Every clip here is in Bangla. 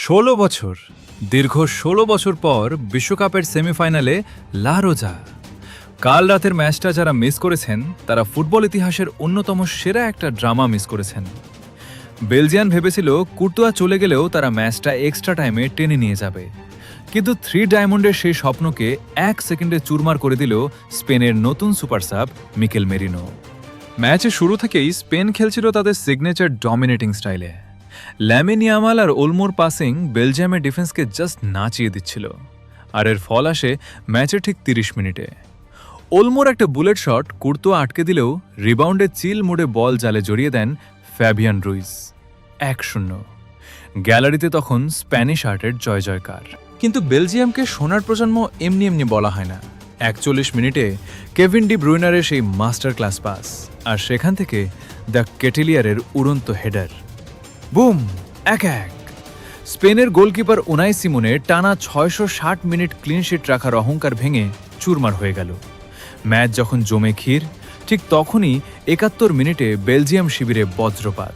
১৬ বছর দীর্ঘ ১৬ বছর পর বিশ্বকাপের সেমিফাইনালে লা রোজা। কাল রাতের ম্যাচটা যারা মিস করেছেন তারা ফুটবল ইতিহাসের অন্যতম সেরা একটা ড্রামা মিস করেছেন। বেলজিয়ান ভেবেছিল কুর্তোয়া চলে গেলেও তারা ম্যাচটা এক্সট্রা টাইমে টেনে নিয়ে যাবে, কিন্তু থ্রি ডায়মন্ডের সেই স্বপ্নকে ১ সেকেন্ডে চুরমার করে দিল স্পেনের নতুন সুপার সাব মিকেল মেরিনো। ম্যাচের শুরু থেকেই স্পেন খেলছিল তাদের সিগনেচার ডমিনেটিং স্টাইলে। ল্যামিন ইয়ামাল আর ওলমোর পাসিং বেলজিয়ামের ডিফেন্সকে জাস্ট নাচিয়ে দিচ্ছিল, আর এর ফল আসে ম্যাচের ঠিক ৩০ মিনিটে। ওলমোর একটা বুলেট শট কুর্তোয়া আটকে দিলেও রিবাউন্ডে চিল মোড়ে বল জালে জড়িয়ে দেন ফ্যাবিয়ান রুইজ। ১-০। গ্যালারিতে তখন স্প্যানিশ আর্টের জয় জয়কার। কিন্তু বেলজিয়ামকে সোনার প্রজন্ম এমনি এমনি বলা হয় না। ৪১ মিনিটে কেভিন ডি ব্রুইনারের সেই মাস্টার ক্লাস পাস, আর সেখান থেকে দ্য কেটেলিয়ারের উড়ন্ত হেডার। বুম! ১-১। স্পেনের গোলকিপার উনাই সিমোনের টানা ৬৬০ মিনিট ক্লিনশিট রাখার অহংকার ভেঙে চুরমার হয়ে গেল। ম্যাচ যখন জমে ক্ষীর, ঠিক তখনই ৭১ মিনিটে বেলজিয়াম শিবিরে বজ্রপাত।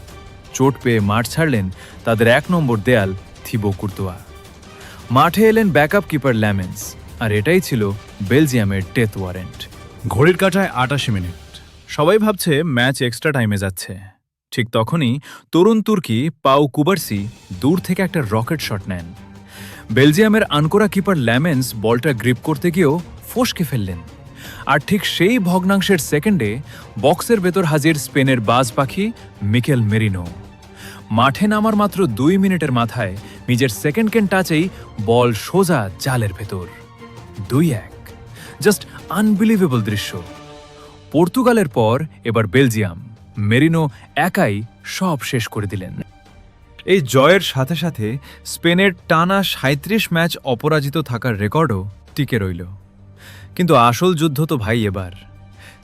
চোট পেয়ে মাঠ ছাড়লেন তাদের ১ নম্বর দেয়াল থিবো কুর্তোয়া। মাঠে এলেন ব্যাকআপ কিপার ল্যামেন্স, আর এটাই ছিল বেলজিয়ামের ডেথ ওয়ারেন্ট। ঘড়ির কাঁটায় ৮৮ মিনিট। সবাই ভাবছে ম্যাচ এক্সট্রা টাইমে যাচ্ছে। ঠিক তখনই তরুণ তুর্কি পাউ কুবার্সি দূর থেকে একটা রকেট শট নেন। বেলজিয়ামের আনকোরা কিপার ল্যামেন্স বলটা গ্রিপ করতে গিয়েও ফসকে ফেললেন, আর ঠিক সেই ভগ্নাংশের সেকেন্ডে বক্সের ভেতর হাজির স্পেনের বাজ পাখি মিকেল মেরিনো। মাঠে নামার মাত্র ২ মিনিটের মাথায় নিজের সেকেন্ড ক্যান টাচেই বল সোজা জালের ভেতর। ২-১। জাস্ট আনবিলিভেবল দৃশ্য। পর্তুগালের পর এবার বেলজিয়াম। মেরিনো একাই সব শেষ করে দিলেন। এই জয়ের সাথে সাথে স্পেনের টানা ৩৭ ম্যাচ অপরাজিত থাকার রেকর্ডও টিকে রইল। কিন্তু আসল যুদ্ধ তো ভাই এবার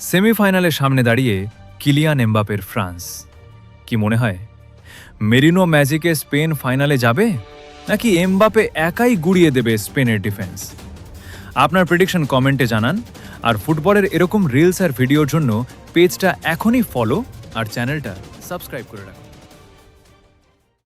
সেমিফাইনালের সামনে দাঁড়িয়ে কিলিয়ান এমবাপের ফ্রান্স। কি মনে হয়, মেরিনো ম্যাজিকে স্পেন ফাইনালে যাবে, নাকি এমবাপে একাই গুড়িয়ে দেবে স্পেনের ডিফেন্স? আপনার প্রেডিকশন কমেন্টে জানান, আর ফুটবলের এরকম রিলস আর ভিডিওর জন্য পেজটা এখনই ফলো আর চ্যানেলটা সাবস্ক্রাইব করে রাখুন।